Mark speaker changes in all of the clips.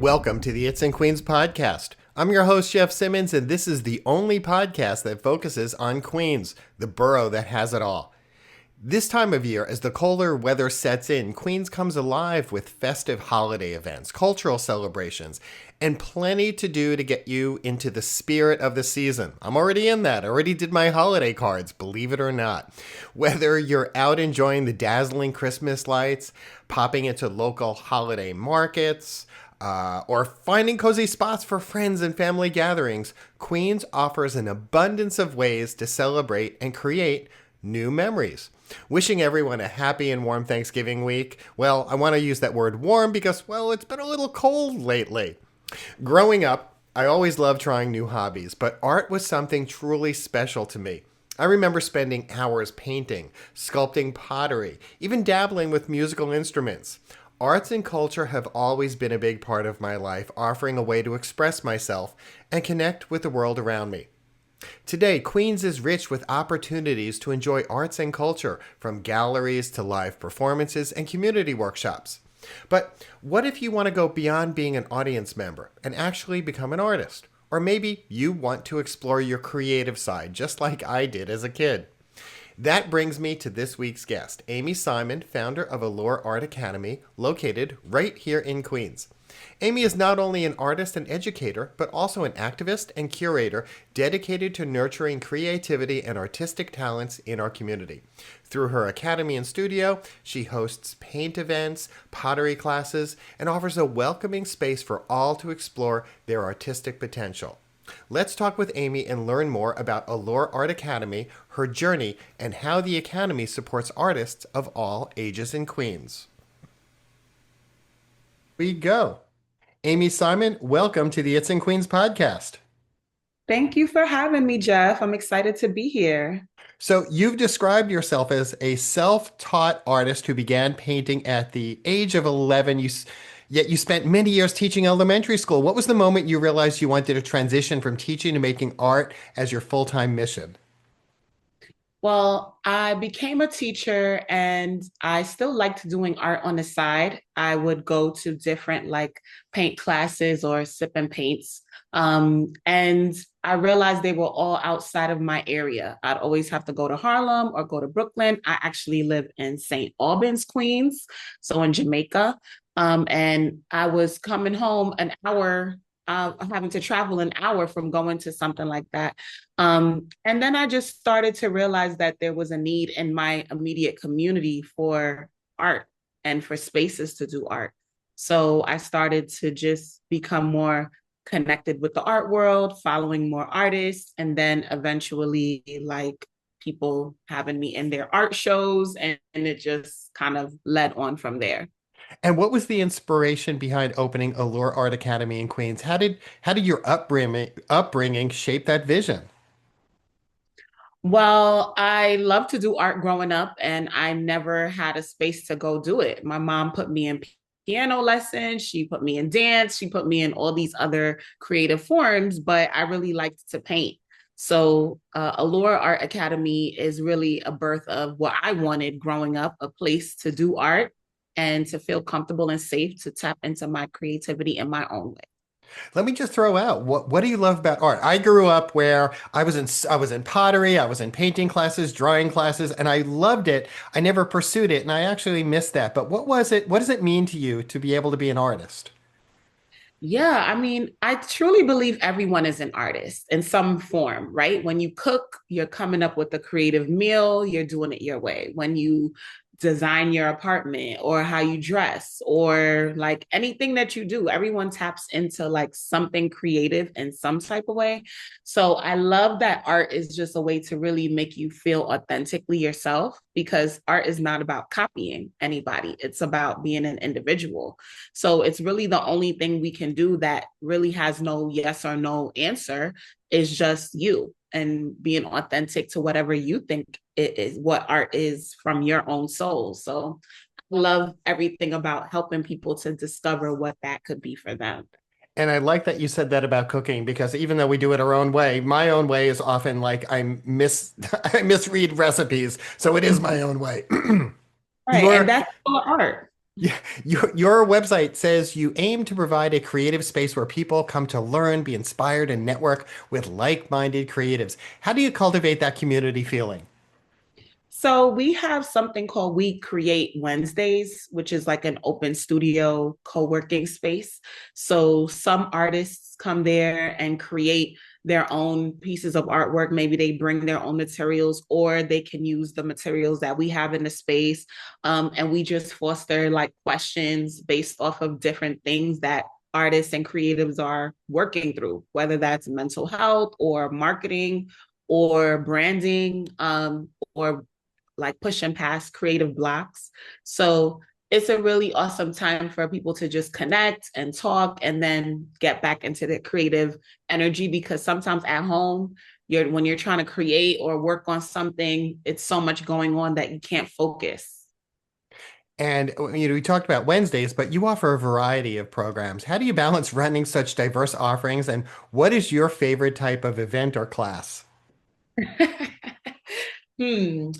Speaker 1: Welcome to the It's and Queens podcast. I'm your host, Jeff Simmons, and this is the only podcast that focuses on Queens, the borough that has it all. This time of year, as the colder weather sets in, Queens comes alive with festive holiday events, cultural celebrations, and plenty to do to get you into the spirit of the season. I'm already in that. I already did my holiday cards, believe it or not. Whether you're out enjoying the dazzling Christmas lights, popping into local holiday markets, or finding cozy spots for friends and family gatherings, Queens offers an abundance of ways to celebrate and create new memories. Wishing everyone a happy and warm Thanksgiving week. Well, I want to use that word warm because, well, it's been a little cold lately. Growing up, I always loved trying new hobbies, but art was something truly special to me. I remember spending hours painting, sculpting pottery, even dabbling with musical instruments. Arts and culture have always been a big part of my life, offering a way to express myself and connect with the world around me. Today, Queens is rich with opportunities to enjoy arts and culture, from galleries to live performances and community workshops. But what if you want to go beyond being an audience member and actually become an artist? Or maybe you want to explore your creative side, just like I did as a kid. That brings me to this week's guest, Amy Simon, founder of Allure Art Academy, located right here in Queens. Amy is not only an artist and educator, but also an activist and curator dedicated to nurturing creativity and artistic talents in our community. Through her academy and studio, she hosts paint events, pottery classes, and offers a welcoming space for all to explore their artistic potential. Let's talk with Amy and learn more about Allure Art Academy, her journey, and how the Academy supports artists of all ages in Queens. We go. Amy Simon, welcome to the It's in Queens podcast.
Speaker 2: Thank you for having me, Jeff. I'm excited to be here.
Speaker 1: So, you've described yourself as a self-taught artist who began painting at the age of 11. Yet you spent many years teaching elementary school. What was the moment you realized you wanted to transition from teaching to making art as your full-time mission?
Speaker 2: Well, I became a teacher and I still liked doing art on the side. I would go to different paint classes or sip and paints. And I realized they were all outside of my area. I'd always have to go to Harlem or go to Brooklyn. I actually live in St. Albans, Queens, so in Jamaica. And I was coming home an hour, having to travel an hour from going to something like that. And then I just started to realize that there was a need in my immediate community for art and for spaces to do art. So I started to just become more connected with the art world, following more artists, and then eventually people having me in their art shows, and it just kind of led on from there.
Speaker 1: And what was the inspiration behind opening Allure Art Academy in Queens? How did your upbringing shape that vision?
Speaker 2: Well, I loved to do art growing up, and I never had a space to go do it. My mom put me in piano lessons, she put me in dance, she put me in all these other creative forms, but I really liked to paint. So, Allure Art Academy is really a birth of what I wanted growing up, a place to do art and to feel comfortable and safe to tap into my creativity in my own way.
Speaker 1: Let me just throw out what do you love about art? I grew up where I was in pottery, I was in painting classes, drawing classes, and I loved it. I never pursued it, and I actually missed that. But what was it? What does it mean to you to be able to be an artist?
Speaker 2: Yeah, I mean, I truly believe everyone is an artist in some form, right? When you cook, you're coming up with a creative meal, you're doing it your way. When you design your apartment or how you dress or like anything that you do, everyone taps into like something creative in some type of way. So I love that art is just a way to really make you feel authentically yourself because art is not about copying anybody, it's about being an individual. So it's really the only thing we can do that really has no yes or no answer is just you and being authentic to whatever you think it is, what art is from your own soul. So I love everything about helping people to discover what that could be for them.
Speaker 1: And I like that you said that about cooking because even though we do it our own way, my own way is often like I misread recipes, so it is my own way.
Speaker 2: Right. And
Speaker 1: Your
Speaker 2: that's all art.
Speaker 1: Yeah, your website says you aim to provide a creative space where people come to learn, be inspired, and network with like-minded creatives. How do you cultivate that community feeling?
Speaker 2: So we have something called We Create Wednesdays, which is like an open studio co-working space. So some artists come there and create their own pieces of artwork. Maybe they bring their own materials, or they can use the materials that we have in the space. And we just foster like questions based off of different things that artists and creatives are working through, whether that's mental health or marketing or branding, or like pushing past creative blocks. So it's a really awesome time for people to just connect and talk and then get back into the creative energy, because sometimes at home, when you're trying to create or work on something, it's so much going on that you can't focus.
Speaker 1: And we talked about Wednesdays, but you offer a variety of programs. How do you balance running such diverse offerings, and what is your favorite type of event or class?
Speaker 2: hmm.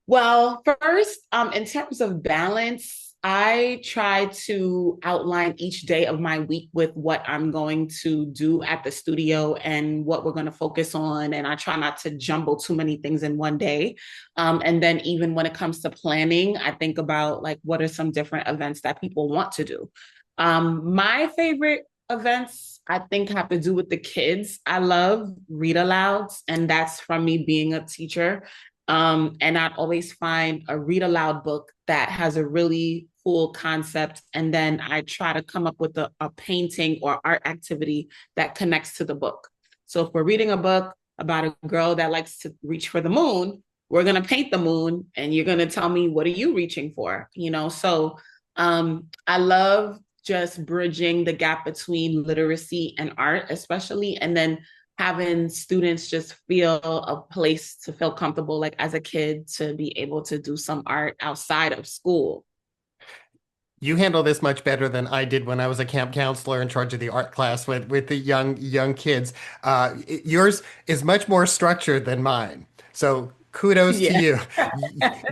Speaker 2: Well, first, in terms of balance, I try to outline each day of my week with what I'm going to do at the studio and what we're going to focus on. And I try not to jumble too many things in one day. And then even when it comes to planning, I think about like what are some different events that people want to do. My favorite events, I think, have to do with the kids. I love read alouds, and that's from me being a teacher. And I'd always find a read aloud book that has a really cool concept. And then I try to come up with a painting or art activity that connects to the book. So if we're reading a book about a girl that likes to reach for the moon, we're going to paint the moon and you're going to tell me, what are you reaching for? So I love just bridging the gap between literacy and art, especially. And then having students just feel a place to feel comfortable, like as a kid, to be able to do some art outside of school.
Speaker 1: You handle this much better than I did when I was a camp counselor in charge of the art class with the young kids. Yours is much more structured than mine. So kudos to
Speaker 2: Yeah.
Speaker 1: you.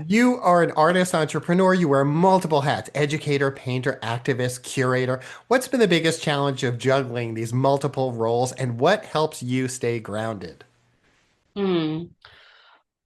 Speaker 1: You are an artist, entrepreneur. You wear multiple hats: educator, painter, activist, curator. What's been the biggest challenge of juggling these multiple roles, and what helps you stay grounded?
Speaker 2: Hmm.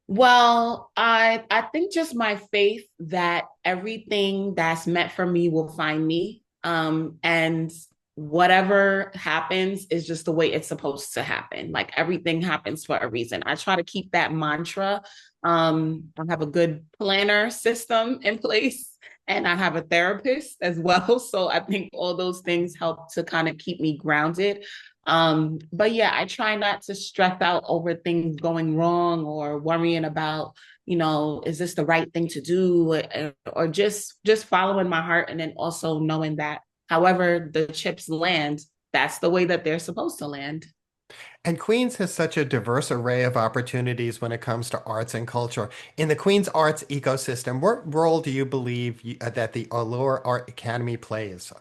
Speaker 2: Well, I think just my faith that everything that's meant for me will find me. And whatever happens is just the way it's supposed to happen. Like everything happens for a reason. I try to keep that mantra. I have a good planner system in place, and I have a therapist as well. So I think all those things help to kind of keep me grounded. But yeah, I try not to stress out over things going wrong or worrying about, is this the right thing to do, or just following my heart, and then also knowing that however the chips land, that's the way that they're supposed to land.
Speaker 1: And Queens has such a diverse array of opportunities when it comes to arts and culture. In the Queens arts ecosystem, what role do you believe that the Allure Art Academy plays?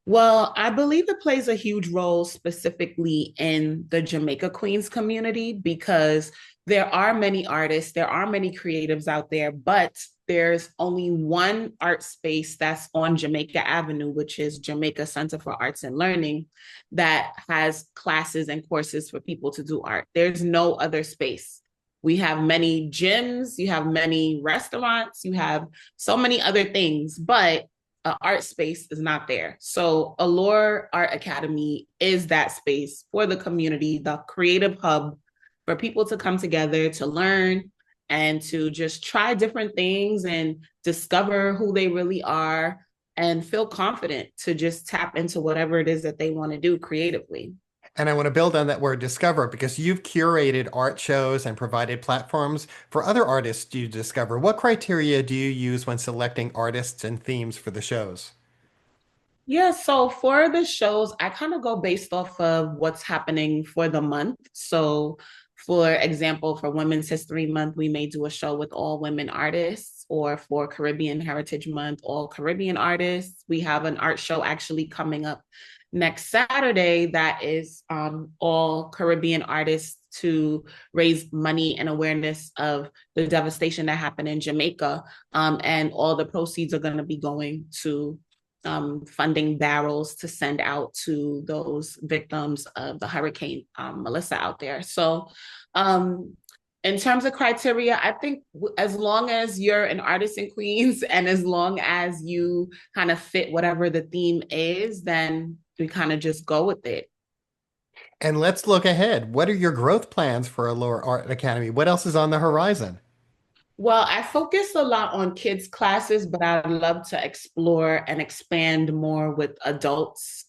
Speaker 2: Well, I believe it plays a huge role specifically in the Jamaica Queens community, because there are many artists, there are many creatives out there, but there's only one art space that's on Jamaica Avenue, which is Jamaica Center for Arts and Learning, that has classes and courses for people to do art. There's no other space. We have many gyms, you have many restaurants, you have so many other things, but art space is not there. So Allure Art Academy is that space for the community, the creative hub for people to come together to learn and to just try different things and discover who they really are and feel confident to just tap into whatever it is that they want to do creatively.
Speaker 1: And I want to build on that word discover because you've curated art shows and provided platforms for other artists to discover. What criteria do you use when selecting artists and themes for the shows?
Speaker 2: Yeah, so for the shows, I kind of go based off of what's happening for the month. So, for example, for Women's History Month, we may do a show with all women artists, or for Caribbean Heritage Month, all Caribbean artists. We have an art show actually coming up next Saturday that is all Caribbean artists to raise money and awareness of the devastation that happened in Jamaica. And all the proceeds are going to be going to funding barrels to send out to those victims of the Hurricane Melissa out there. So, in terms of criteria, I think as long as you're an artist in Queens and as long as you kind of fit whatever the theme is, then we kind of just go with it.
Speaker 1: And let's look ahead. What are your growth plans for Allure Art Academy? What else is on the horizon?
Speaker 2: Well, I focus a lot on kids' classes, but I'd love to explore and expand more with adults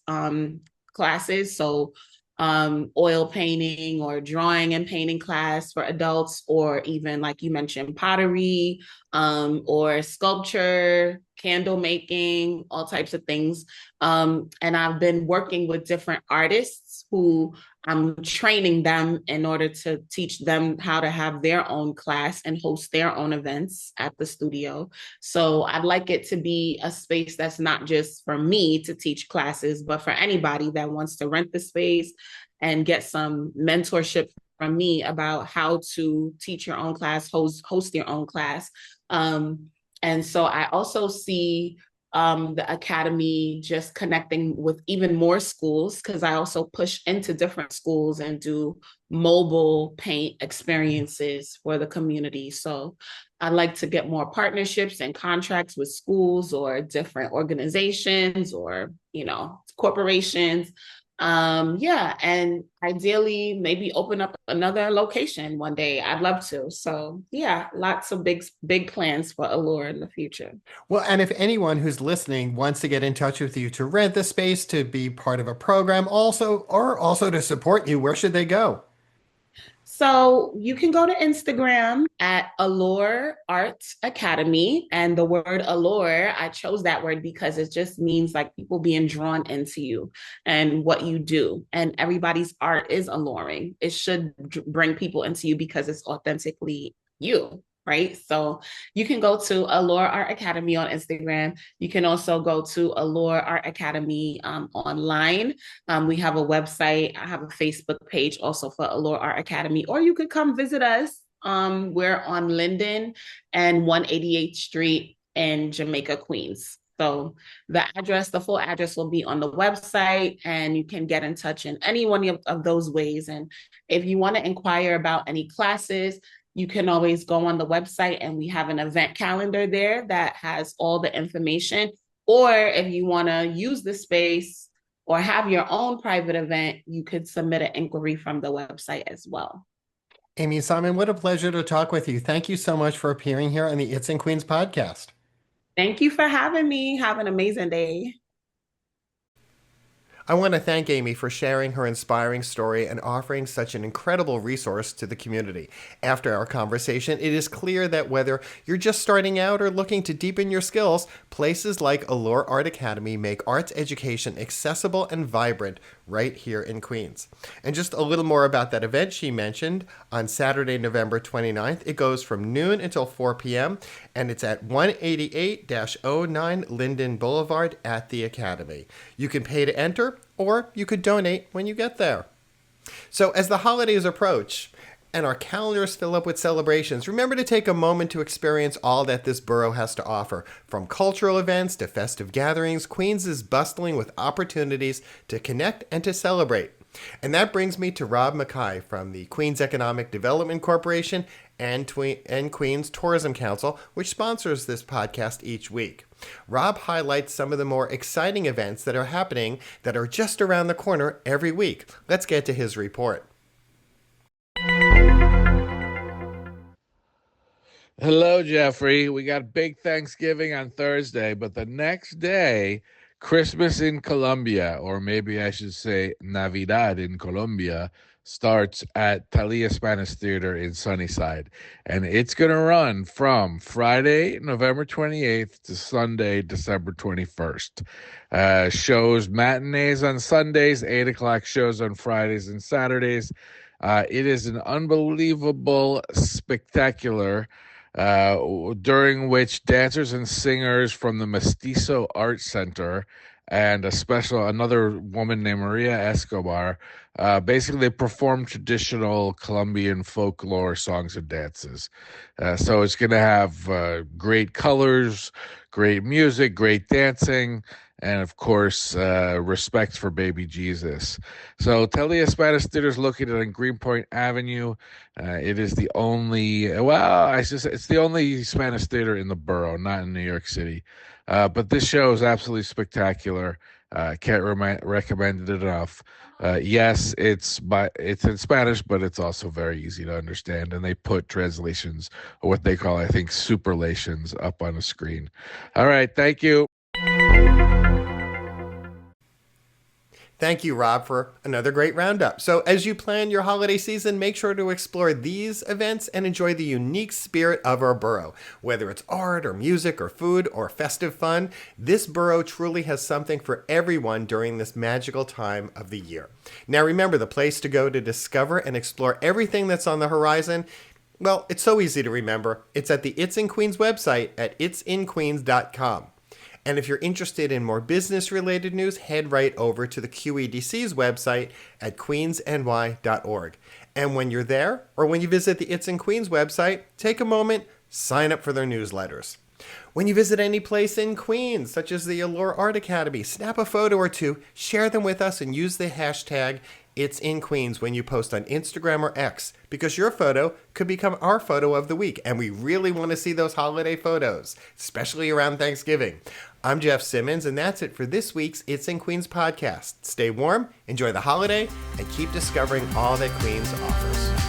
Speaker 2: classes. So, oil painting or drawing and painting class for adults, or even like you mentioned, pottery or sculpture, candle making, all types of things. And I've been working with different artists who I'm training them in order to teach them how to have their own class and host their own events at the studio. So I'd like it to be a space that's not just for me to teach classes, but for anybody that wants to rent the space and get some mentorship from me about how to teach your own class, host your own class. And so I also see the academy just connecting with even more schools, because I also push into different schools and do mobile paint experiences for the community. So I'd like to get more partnerships and contracts with schools or different organizations or, corporations. Yeah, and ideally maybe open up another location one day. I'd love to. So yeah, lots of big plans for Allure in the future.
Speaker 1: Well, and if anyone who's listening wants to get in touch with you to rent the space, to be part of a program also to support you, where should they go?
Speaker 2: So you can go to Instagram at Allure Art Academy. And the word allure, I chose that word because it just means like people being drawn into you and what you do. And everybody's art is alluring. It should bring people into you because it's authentically you. Right. So you can go to Allure Art Academy on Instagram. You can also go to Allure Art Academy online. We have a website. I have a Facebook page also for Allure Art Academy, or you could come visit us. We're on Linden and 188th Street in Jamaica, Queens. So the full address will be on the website, and you can get in touch in any one of those ways. And if you want to inquire about any classes, you can always go on the website, and we have an event calendar there that has all the information. Or if you want to use the space or have your own private event, you could submit an inquiry from the website as well.
Speaker 1: Amy Simon, what a pleasure to talk with you. Thank you so much for appearing here on the It's in Queens podcast.
Speaker 2: Thank you for having me. Have an amazing day.
Speaker 1: I want to thank Amy for sharing her inspiring story and offering such an incredible resource to the community. After our conversation, it is clear that whether you're just starting out or looking to deepen your skills, places like Allure Art Academy make arts education accessible and vibrant right here in Queens. And just a little more about that event she mentioned on Saturday, November 29th. It goes from noon until 4 p.m. and it's at 188-09 Linden Boulevard at the Academy. You can pay to enter, or you could donate when you get there. So as the holidays approach and our calendars fill up with celebrations, remember to take a moment to experience all that this borough has to offer. From cultural events to festive gatherings, Queens is bustling with opportunities to connect and to celebrate. And that brings me to Rob Mackay from the Queens Economic Development Corporation and Queens Tourism Council, which sponsors this podcast each week. Rob highlights some of the more exciting events that are happening that are just around the corner every week. Let's get to his report.
Speaker 3: Hello, Jeffrey. We got big Thanksgiving on Thursday, but the next day, Christmas in Colombia, or maybe I should say Navidad in Colombia, starts at Thalia Spanish Theater in Sunnyside. And it's going to run from Friday, November 28th to Sunday, December 21st. Shows, matinees on Sundays, 8 o'clock shows on Fridays and Saturdays. It is an unbelievable spectacular during which dancers and singers from the Mestizo Art Center and another woman named Maria Escobar. Basically, they perform traditional Colombian folklore songs and dances. So it's going to have great colors, great music, great dancing, and of course, respect for baby Jesus. So Telia Spanish Theater is located on Greenpoint Avenue. It is the only, it's the only Spanish theater in the borough, not in New York City. But this show is absolutely spectacular. Can't recommend it enough. Yes, it's in Spanish, but it's also very easy to understand, and they put translations, or what they call, I think, superlations, up on the screen. All right, thank you.
Speaker 1: Thank you, Rob, for another great roundup. So as you plan your holiday season, make sure to explore these events and enjoy the unique spirit of our borough. Whether it's art or music or food or festive fun, this borough truly has something for everyone during this magical time of the year. Now remember, the place to go to discover and explore everything that's on the horizon, well, it's so easy to remember. It's at the It's in Queens website at itsinqueens.com. And if you're interested in more business-related news, head right over to the QEDC's website at queensny.org. And when you're there, or when you visit the It's in Queens website, take a moment, sign up for their newsletters. When you visit any place in Queens, such as the Allure Art Academy, snap a photo or two, share them with us, and use the hashtag It's in Queens when you post on Instagram or X, because your photo could become our photo of the week, and we really want to see those holiday photos, especially around Thanksgiving. I'm Jeff Simmons, and that's it for this week's It's in Queens podcast. Stay warm, enjoy the holiday, and keep discovering all that Queens offers.